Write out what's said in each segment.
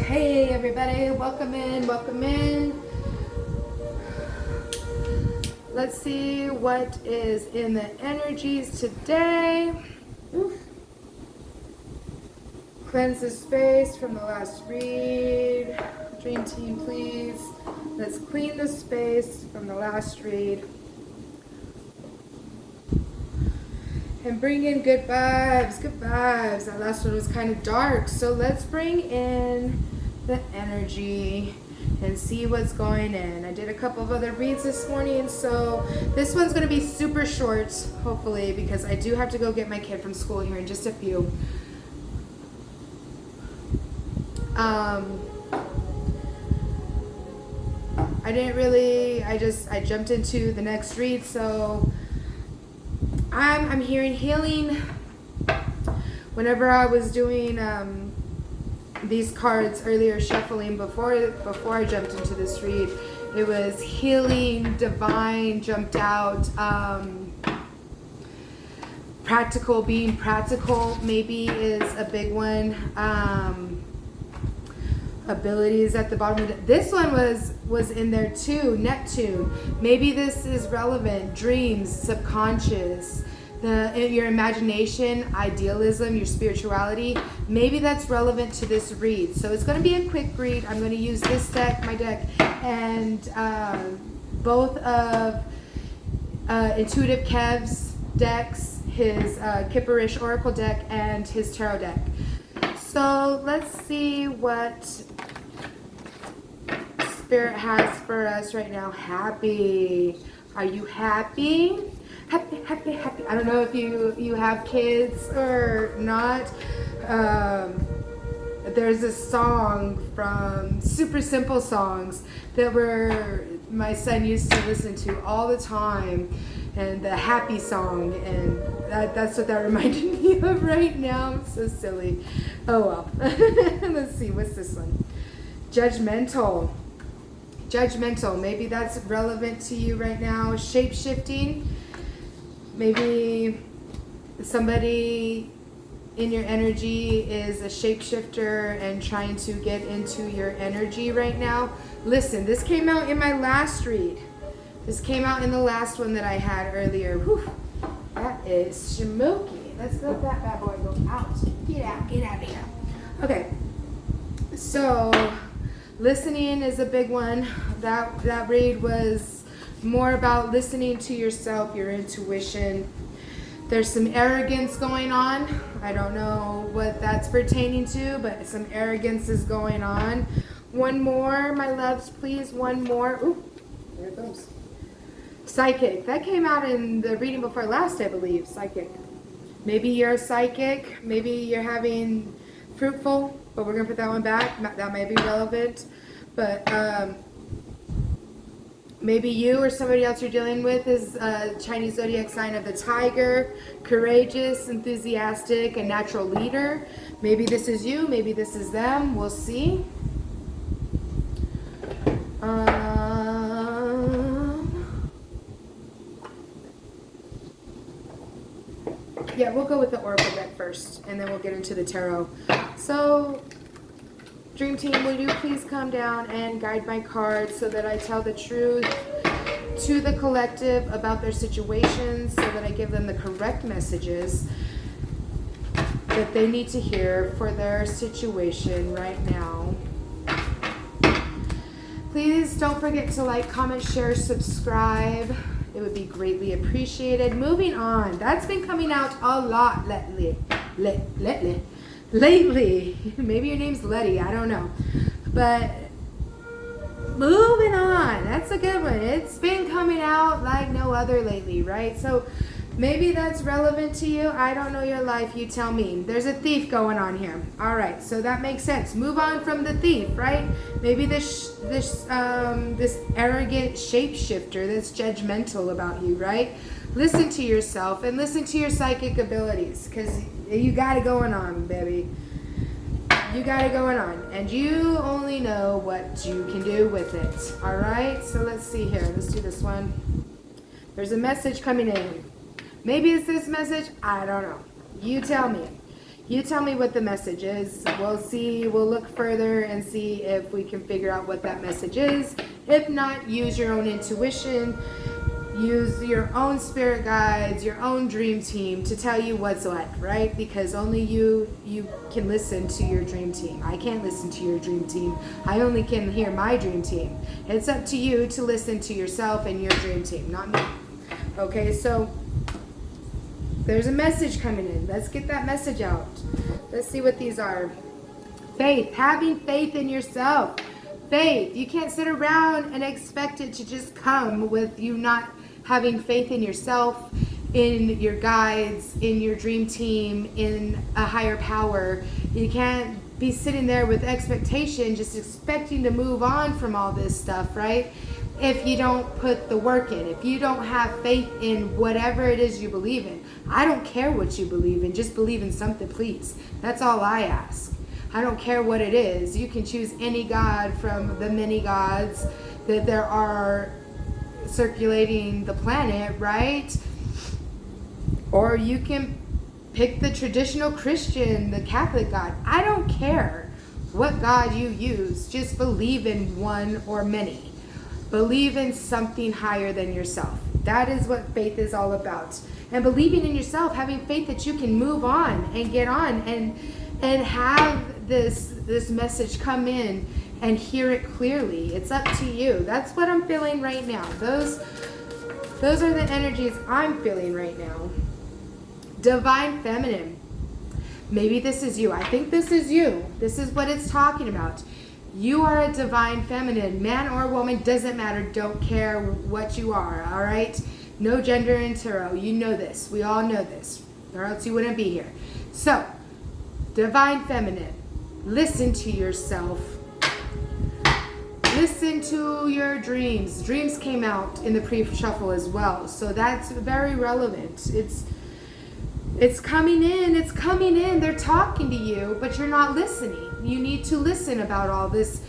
Hey everybody, welcome in, welcome in. Let's see what is in the energies today. Oof. Cleanse the space from the last read. Dream team, please. Let's clean the space from the last read. And bring in good vibes, good vibes. That last one was kind of dark, so let's bring in the energy and see what's going in. I did a couple of other reads this morning, so this one's going to be super short, hopefully, because I do have to go get my kid from school here in just a few. I jumped into the next read, so I'm hearing healing. Whenever I was doing these cards earlier, shuffling before I jumped into this read, it was healing, divine jumped out. Practical, being practical maybe is a big one. Abilities at the bottom of it. This one was in there too. Neptune. Maybe this is relevant. Dreams, subconscious, your imagination, idealism, your spirituality. Maybe that's relevant to this read. So it's going to be a quick read. I'm going to use this deck, my deck, and both of Intuitive Kev's decks, his Kipperish Oracle deck, and his Tarot deck. So let's see what Spirit has for us right now. Happy. Are you happy? Happy, happy, happy. I don't know if you have kids or not. There's a song from Super Simple Songs that my son used to listen to all the time, and the happy song, and that's what that reminded me of right now. I'm so silly. Oh well. Let's see, what's this one? Judgmental. Maybe that's relevant to you right now. Shape-shifting. Maybe somebody in your energy is a shapeshifter and trying to get into your energy right now. Listen, this came out in my last read. This came out in the last one that I had earlier. Whew, that is smoky. Let's let that bad boy go out. Get out of here. Okay, so listening is a big one. That read was more about listening to yourself, your intuition. There's some arrogance going on. I don't know what that's pertaining to, but some arrogance is going on. One more, my loves, please. One more. Ooh, there it goes. Psychic. That came out in the reading before last, I believe. Psychic. Maybe you're a psychic. Maybe you're having fruitful, but we're going to put that one back. That may be relevant. But maybe you or somebody else you're dealing with is a Chinese zodiac sign of the tiger, courageous, enthusiastic, a natural leader. Maybe this is you. Maybe this is them. We'll see. Yeah, we'll go with the Oracle deck first, and then we'll get into the Tarot. So, Dream Team, will you please come down and guide my cards so that I tell the truth to the collective about their situations, so that I give them the correct messages that they need to hear for their situation right now. Please don't forget to like, comment, share, subscribe. It would be greatly appreciated. Moving on. That's been coming out a lot lately. Maybe your name's Letty. I don't know. But moving on. That's a good one. It's been coming out like no other lately, right? So maybe that's relevant to you. I don't know your life. You tell me. There's a thief going on here. All right. So that makes sense. Move on from the thief, right? Maybe this arrogant shapeshifter that's judgmental about you, right? Listen to yourself and listen to your psychic abilities, because you got it going on, baby. You got it going on, and you only know what you can do with it. All right, so let's see here. Let's do this one. There's a message coming in. Maybe it's this message. I don't know. You tell me. You tell me what the message is. We'll see. We'll look further and see if we can figure out what that message is. If not, use your own intuition. Use your own spirit guides, your own dream team to tell you what's what, right? Because only you can listen to your dream team. I can't listen to your dream team. I only can hear my dream team. It's up to you to listen to yourself and your dream team, not me. Okay, so there's a message coming in. Let's get that message out. Let's see what these are. Faith, having faith in yourself. Faith. You can't sit around and expect it to just come with you not having faith in yourself, in your guides, in your dream team, in a higher power. You can't be sitting there with expectation, just expecting to move on from all this stuff, right? If you don't put the work in, if you don't have faith in whatever it is you believe in. I don't care what you believe in, just believe in something, please. That's all I ask. I don't care what it is. You can choose any god from the many gods that there are circulating the planet, right? Or you can pick the traditional Christian, the Catholic God. I don't care what God you use. Just believe in one or many. Believe in something higher than yourself. That is what faith is all about. And believing in yourself, having faith that you can move on and get on and have this message come in and hear it clearly. It's up to you. That's what I'm feeling right now. Those are the energies I'm feeling right now. Divine feminine. Maybe this is you. I think this is you. This is what it's talking about. You are a divine feminine. Man or woman, doesn't matter. Don't care what you are, all right? No gender in tarot. You know this. We all know this, or else you wouldn't be here. So, divine feminine. Listen to yourself. Listen to your dreams. Dreams came out in the pre-shuffle as well, so that's very relevant. It's coming in. It's coming in. They're talking to you, but you're not listening. You need to listen about all this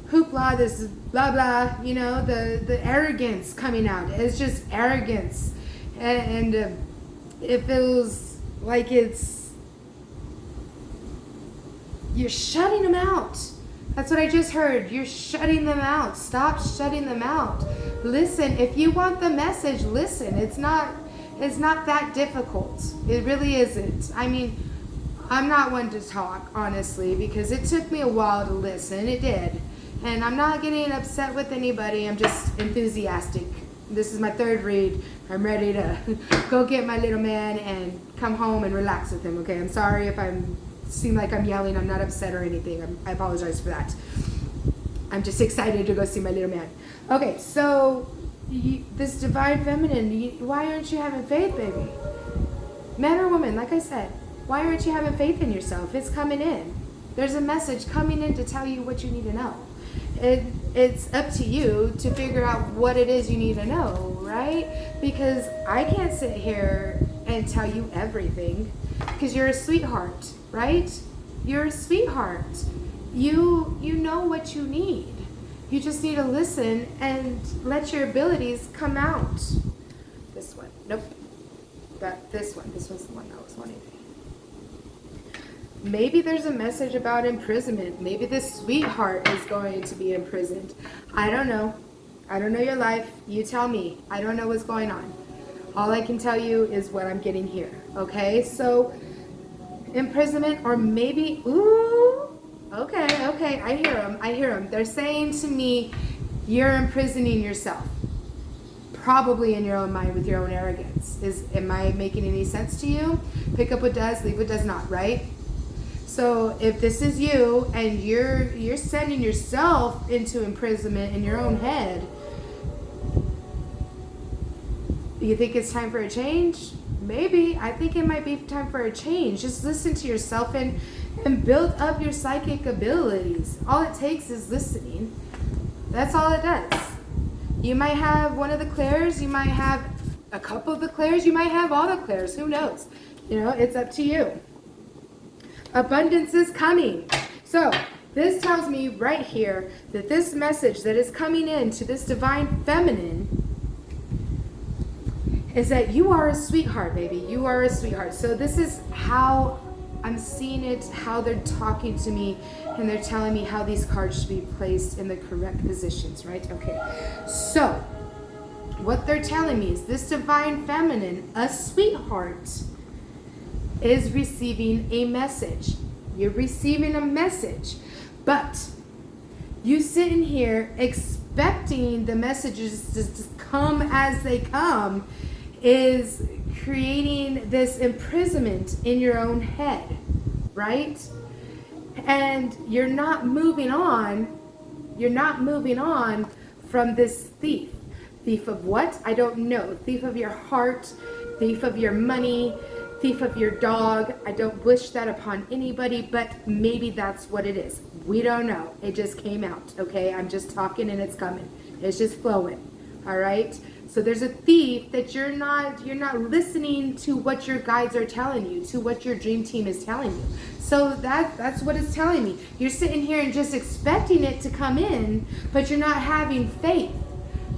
hoopla, this blah blah. You know, the arrogance coming out. It's just arrogance, and it feels like you're shutting them out. That's what I just heard. You're shutting them out. Stop shutting them out. Listen. If you want the message, listen. It's not that difficult. It really isn't. I mean, I'm not one to talk, honestly, because it took me a while to listen. It did. And I'm not getting upset with anybody. I'm just enthusiastic. This is my third read. I'm ready to go get my little man and come home and relax with him, okay? I'm sorry if I seem like I'm yelling. I'm not upset or anything. I apologize for that. I'm just excited to go see my little man. Okay, so this divine feminine, why aren't you having faith, baby? Man or woman, like I said, why aren't you having faith in yourself? It's coming in. There's a message coming in to tell you what you need to know. It's up to you to figure out what it is you need to know, right? Because I can't sit here and tell you everything, because you're a sweetheart, right? You're a sweetheart. You know what you need. You just need to listen and let your abilities come out. This one. Nope. This one. This was the one I was wanting. Maybe there's a message about imprisonment. Maybe this sweetheart is going to be imprisoned. I don't know. I don't know your life. You tell me. I don't know what's going on. All I can tell you is what I'm getting here. Okay? So, imprisonment, or maybe, ooh, okay, I hear them. They're saying to me, you're imprisoning yourself. Probably in your own mind with your own arrogance. Am I making any sense to you? Pick up what does, leave what does not, right? So if this is you and you're sending yourself into imprisonment in your own head, do you think it's time for a change? Maybe. I think it might be time for a change. Just listen to yourself and build up your psychic abilities. All it takes is listening. That's all it does. You might have one of the clairs, you might have a couple of the clairs, you might have all the clairs. Who knows? You know, it's up to you. Abundance is coming. So this tells me right here that this message that is coming in to this divine feminine is that you are a sweetheart, baby. You are a sweetheart. So this is how I'm seeing it, how they're talking to me, and they're telling me how these cards should be placed in the correct positions, right? Okay, so what they're telling me is this divine feminine, a sweetheart, is receiving a message. You're receiving a message, but you sitting here expecting the messages to come as they come is creating this imprisonment in your own head, right? And you're not moving on. You're not moving on from this thief. Thief of what? I don't know. Thief of your heart, thief of your money, thief of your dog. I don't wish that upon anybody, but maybe that's what it is. We don't know. It just came out, okay? I'm just talking and it's coming. It's just flowing, all right? So there's a thief that you're not listening to what your guides are telling you, to what your dream team is telling you. So that's what it's telling me. You're sitting here and just expecting it to come in, but you're not having faith.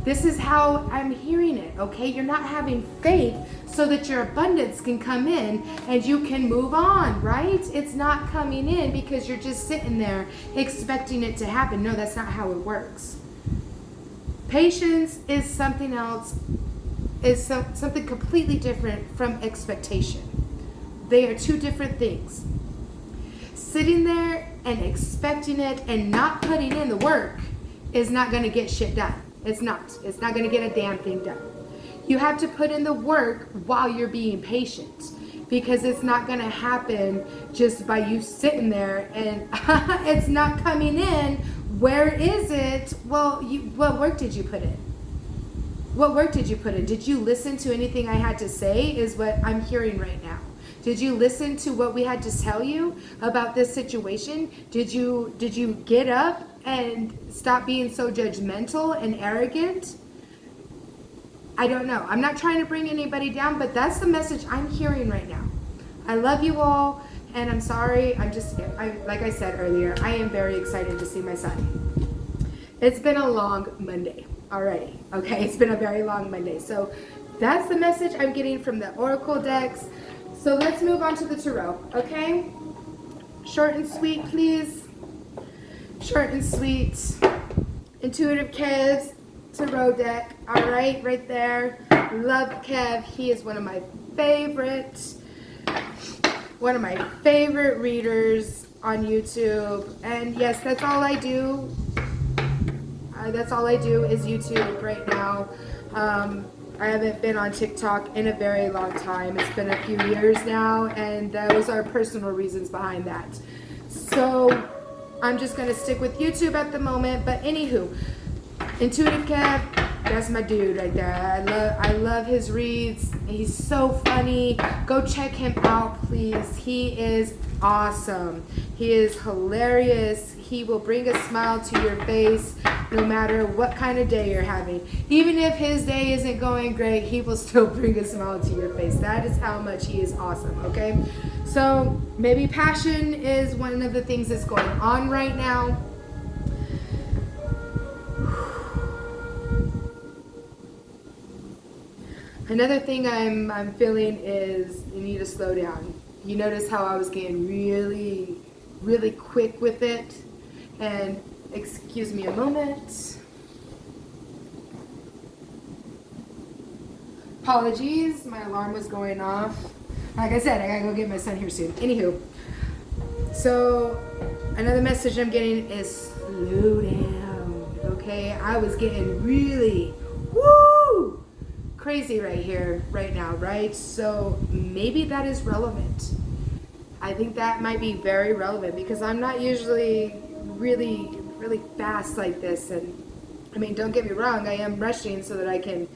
This is how I'm hearing it, okay? You're not having faith so that your abundance can come in and you can move on, right? It's not coming in because you're just sitting there expecting it to happen. No, that's not how it works. Patience is something else, is something completely different from expectation. They are two different things. Sitting there and expecting it and not putting in the work is not going to get shit done. It's not. It's not going to get a damn thing done. You have to put in the work while you're being patient, because it's not going to happen just by you sitting there and it's not coming in. Where is it? Well, what work did you put in? What work did you put in? Did you listen to anything I had to say is what I'm hearing right now. Did you listen to what we had to tell you about this situation? Did you get up and stop being so judgmental and arrogant? I don't know. I'm not trying to bring anybody down, but that's the message I'm hearing right now. I love you all, and I'm sorry. Like I said earlier, I am very excited to see my son. It's been a long Monday already, okay? It's been a very long Monday. So that's the message I'm getting from the Oracle decks. So let's move on to the Tarot, okay? Short and sweet, please. Short and sweet. Intuitive Kev's Tarot deck. All right, right there. Love Kev. He is one of my favorite readers on YouTube. And yes, that's all I do. That's all I do is YouTube right now. I haven't been on TikTok in a very long time. It's been a few years now, and those are personal reasons behind that. So I'm just going to stick with YouTube at the moment. But anywho, Intuitive Kev, that's my dude right there. I love his reads. He's so funny. Go check him out, please. He is awesome. He is hilarious. He will bring a smile to your face no matter what kind of day you're having. Even if his day isn't going great, he will still bring a smile to your face. That is how much he is awesome, okay? So maybe passion is one of the things that's going on right now. Another thing I'm feeling is you need to slow down. You notice how I was getting really, really quick with it. And excuse me a moment. Apologies, my alarm was going off. Like I said, I gotta go get my son here soon. Anywho, so another message I'm getting is slow down, okay? I was getting really, crazy right here, right now, right? So maybe that is relevant. I think that might be very relevant because I'm not usually really fast like this. And I mean, don't get me wrong, I am rushing so that I can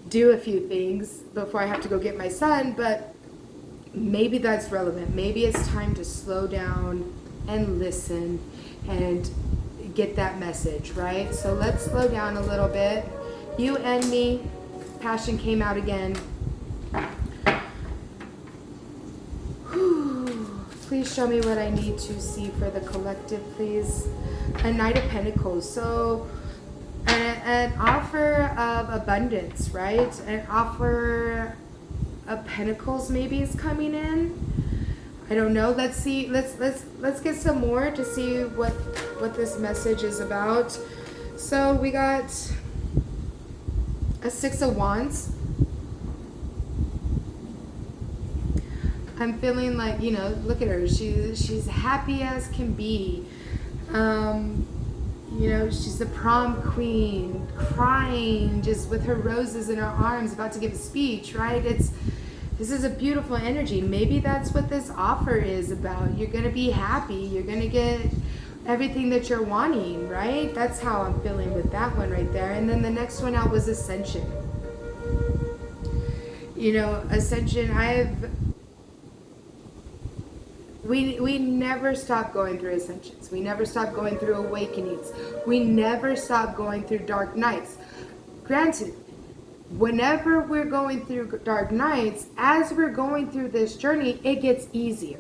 do a few things before I have to go get my son, but maybe that's relevant. Maybe it's time to slow down and listen and get that message, right? So let's slow down a little bit. You and me. Passion came out again. Whew. Please show me what I need to see for the collective, please. A Knight of Pentacles. So an offer of abundance, right? An offer of Pentacles maybe is coming in. I don't know. Let's see. Let's get some more to see what this message is about. So we got a Six of Wands. I'm feeling like, look at her. She's happy as can be. She's the prom queen, crying, just with her roses in her arms, about to give a speech, right? This is a beautiful energy. Maybe that's what this offer is about. You're going to be happy. You're going to get everything that you're wanting, right? That's how I'm feeling with that one right there. And then the next one out was Ascension. Ascension, we never stop going through ascensions. We never stop going through awakenings. We never stop going through dark nights. Granted, whenever we're going through dark nights, as we're going through this journey, it gets easier.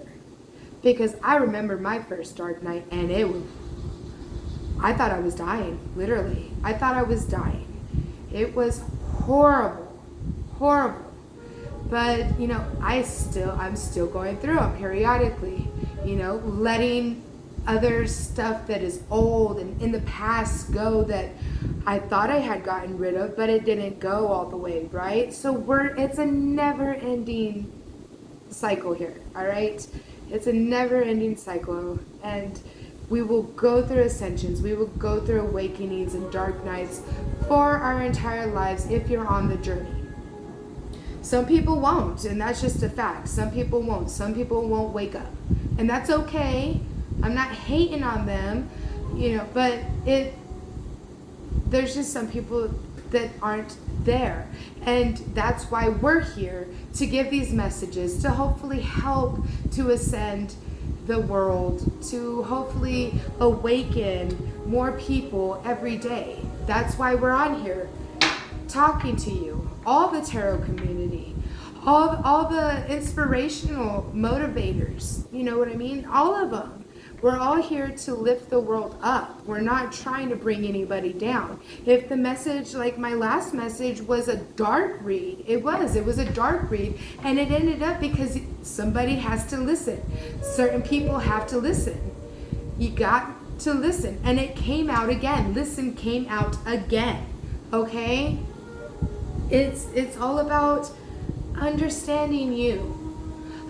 Because I remember my first dark night, and I thought I was dying, literally. I thought I was dying. It was horrible, horrible. But, I'm still going through them periodically, letting other stuff that is old and in the past go that I thought I had gotten rid of, but it didn't go all the way, right? So it's a never-ending cycle here, all right? It's a never-ending cycle, and we will go through ascensions. We will go through awakenings and dark nights for our entire lives if you're on the journey. Some people won't, and that's just a fact. Some people won't. Some people won't wake up, and that's okay. I'm not hating on them, but there's just some people that aren't there, and that's why we're here, to give these messages, to hopefully help to ascend the world, to hopefully awaken more people every day. That's why we're on here talking to you, all the tarot community, all the inspirational motivators, you know what I mean? All of them. We're all here to lift the world up. We're not trying to bring anybody down. If the message, like my last message, was a dark read, it was a dark read, and it ended up because somebody has to listen. Certain people have to listen. You got to listen, and it came out again. Listen came out again, okay? It's all about understanding you.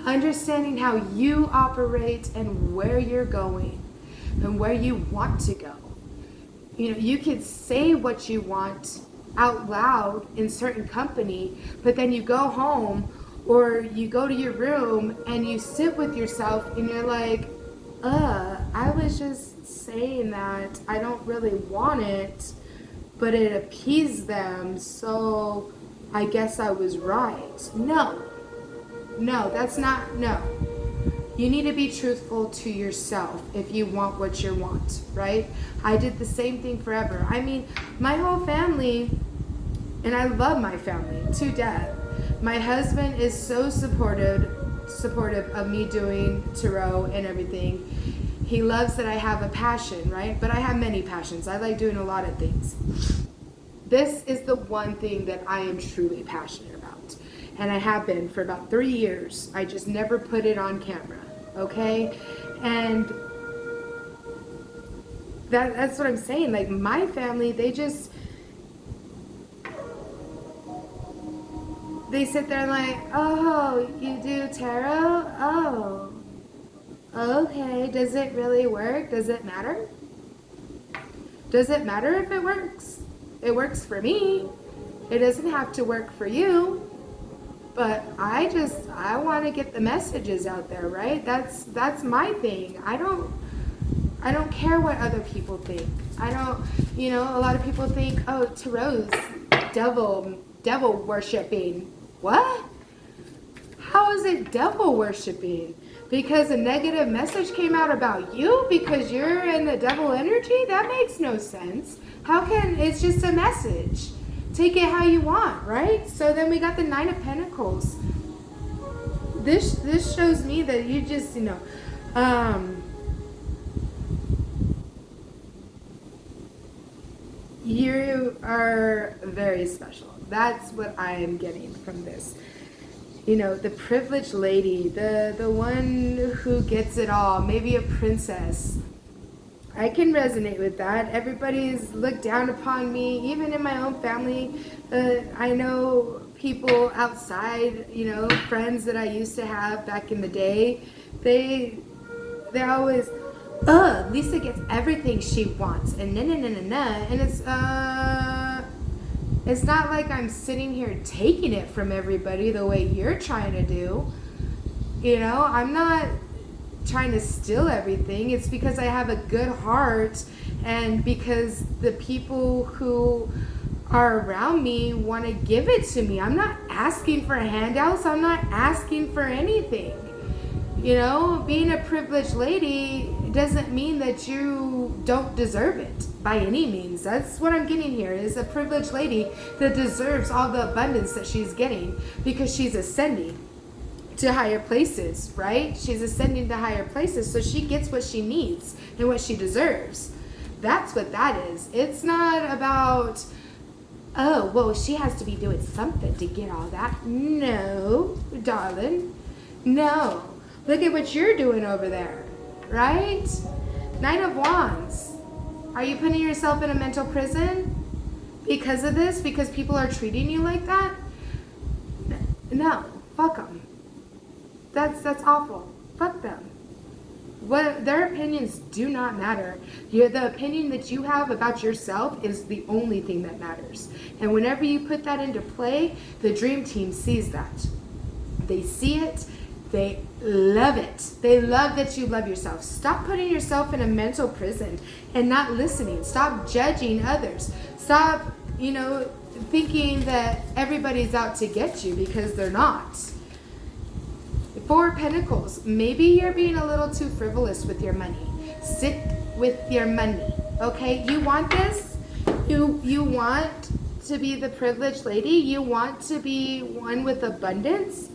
Understanding how you operate and where you're going and where you want to go. You could say what you want out loud in certain company, but then you go home or you go to your room and you sit with yourself and you're like, I was just saying that. I don't really want it, but it appeased them, so I guess I was right. No, that's not, no. You need to be truthful to yourself if you want what you want, right? I did the same thing forever. I mean, my whole family, and I love my family to death. My husband is so supportive of me doing tarot and everything. He loves that I have a passion, right? But I have many passions. I like doing a lot of things. This is the one thing that I am truly passionate about. And I have been for about 3 years. I just never put it on camera, okay? And that's what I'm saying. Like, my family, they sit there like, oh, you do tarot? Oh, okay. Does it really work? Does it matter? Does it matter if it works? It works for me. It doesn't have to work for you. But I want to get the messages out there, right? That's my thing. I don't care what other people think. I don't, a lot of people think, oh, tarot's devil worshiping. What? How is it devil worshiping? Because a negative message came out about you because you're in the devil energy? That makes no sense. How can, it's just a message. Take it how you want, right? So then we got the Nine of Pentacles. This shows me that you just, you are very special. That's what I am getting from this. the privileged lady, the one who gets it all, maybe a princess. I can resonate with that. Everybody's looked down upon me, even in my own family. I know people outside, friends that I used to have back in the day. They're always, Lisa gets everything she wants, and and it's not like I'm sitting here taking it from everybody the way you're trying to do. I'm not trying to steal everything. It's because I have a good heart, and because the people who are around me want to give it to me. I'm not asking for handouts. I'm not asking for anything. Being a privileged lady doesn't mean that you don't deserve it by any means. That's what I'm getting here, is a privileged lady that deserves all the abundance that she's getting because she's ascending to higher places, right? She's ascending to higher places, so she gets what she needs and what she deserves. That's what that is. It's not about, oh, well, she has to be doing something to get all that. No, darling. No. Look at what you're doing over there, right? Knight of Wands. Are you putting yourself in a mental prison because of this? Because people are treating you like that? No. Fuck them. That's awful. Fuck them. Their opinions do not matter. The opinion that you have about yourself is the only thing that matters. And whenever you put that into play, the dream team sees that. They see it. They love it. They love that you love yourself. Stop putting yourself in a mental prison and not listening. Stop judging others. Stop, thinking that everybody's out to get you, because they're not. Four of Pentacles. Maybe you're being a little too frivolous with your money. Sit with your money. Okay? You want this? You want to be the privileged lady? You want to be one with abundance?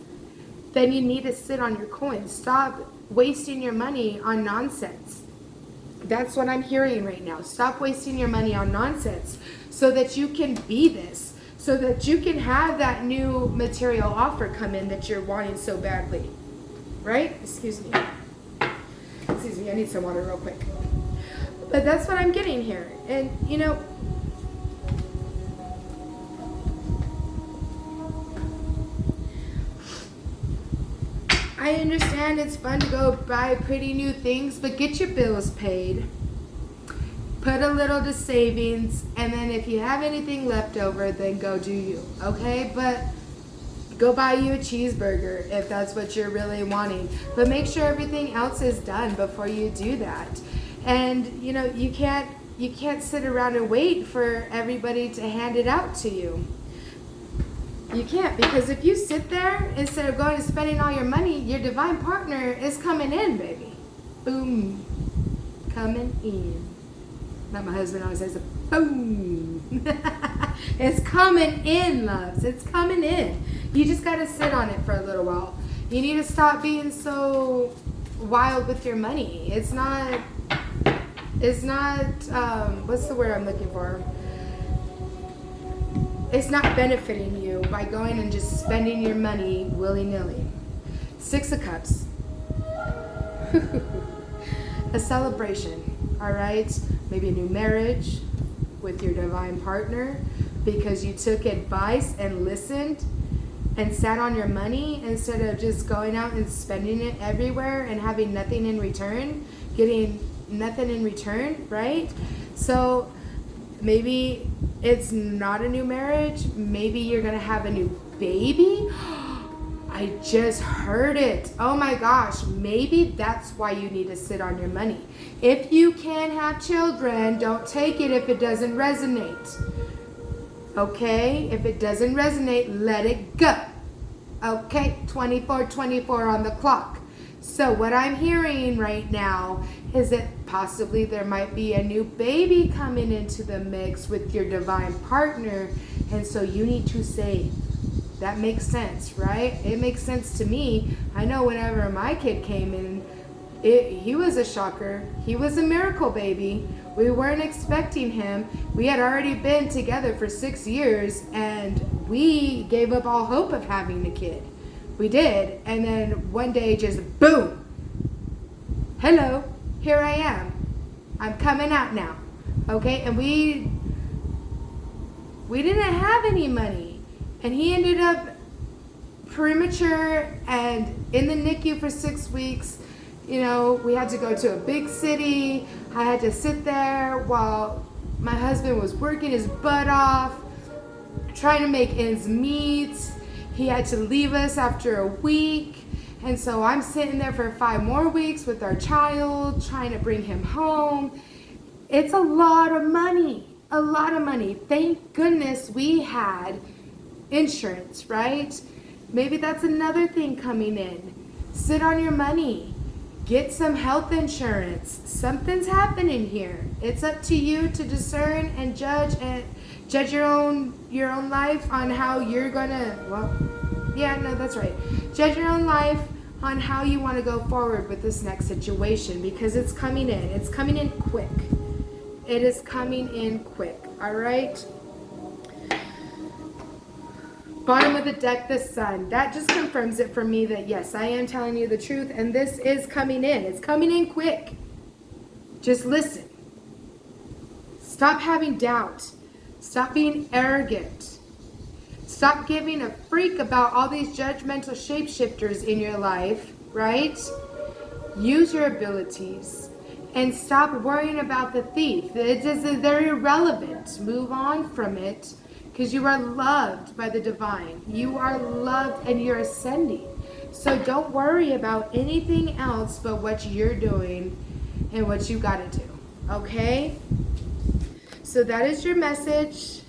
Then you need to sit on your coins. Stop wasting your money on nonsense. That's what I'm hearing right now. Stop wasting your money on nonsense so that you can be this. So that you can have that new material offer come in that you're wanting so badly. Right? Excuse me, I need some water real quick. But that's what I'm getting here. And, I understand it's fun to go buy pretty new things, but get your bills paid. Put a little to savings, and then if you have anything left over, then go do you, okay? But go buy you a cheeseburger if that's what you're really wanting. But make sure everything else is done before you do that. And, you can't sit around and wait for everybody to hand it out to you. You can't, because if you sit there, instead of going and spending all your money, your divine partner is coming in, baby. Boom. Coming in. Not my husband always says, boom. It's coming in, loves. It's coming in. You just got to sit on it for a little while. You need to stop being so wild with your money. It's not, what's the word I'm looking for? It's not benefiting you by going and just spending your money willy-nilly. Six of Cups. A celebration, all right? Maybe a new marriage with your divine partner because you took advice and listened and sat on your money instead of just going out and spending it everywhere and having nothing in return, getting nothing in return, right? So maybe it's not a new marriage. Maybe you're going to have a new baby. I just heard it. Oh my gosh. Maybe that's why you need to sit on your money. If you can have children, don't take it if it doesn't resonate. Okay? If it doesn't resonate, let it go. Okay? 24 on the clock. So what I'm hearing right now is that possibly there might be a new baby coming into the mix with your divine partner, and so you need to save. That makes sense, right? It makes sense to me. I know whenever my kid came in, he was a shocker. He was a miracle baby. We weren't expecting him. We had already been together for 6 years, and we gave up all hope of having a kid. We did. And then one day, just boom. Hello, here I am. I'm coming out now. Okay? And we didn't have any money. And he ended up premature and in the NICU for 6 weeks. You know, we had to go to a big city. I had to sit there while my husband was working his butt off, trying to make ends meet. He had to leave us after a week. And so I'm sitting there for 5 more weeks with our child, trying to bring him home. It's a lot of money, a lot of money. Thank goodness we had insurance, right? Maybe that's another thing coming in. Sit on your money. Get some health insurance. Something's happening here. It's up to you to discern and judge your own life on how you're gonna, that's right. Judge your own life on how you want to go forward with this next situation, because it's coming in. It's coming in quick. It is coming in quick. All right. Bottom of the deck, the Sun. That just confirms it for me that yes, I am telling you the truth, and this is coming in. It's coming in quick. Just listen. Stop having doubt. Stop being arrogant. Stop giving a freak about all these judgmental shapeshifters in your life, right? Use your abilities and stop worrying about the thief. They're irrelevant. Move on from it. Because you are loved by the divine. You are loved and you're ascending. So don't worry about anything else but what you're doing and what you got to do. Okay? So that is your message.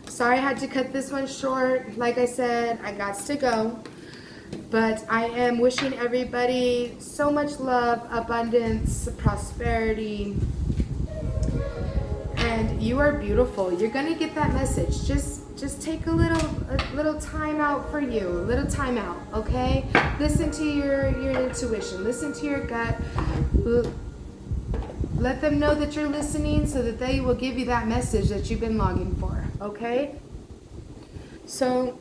Sorry I had to cut this one short. Like I said, I got to go. But I am wishing everybody so much love, abundance, prosperity. And you are beautiful. You're gonna get that message. Just take a little time out for you. A little time out, okay? Listen to your intuition. Listen to your gut. Let them know that you're listening so that they will give you that message that you've been longing for, okay? So,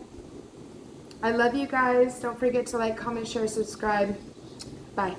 I love you guys. Don't forget to like, comment, share, subscribe. Bye.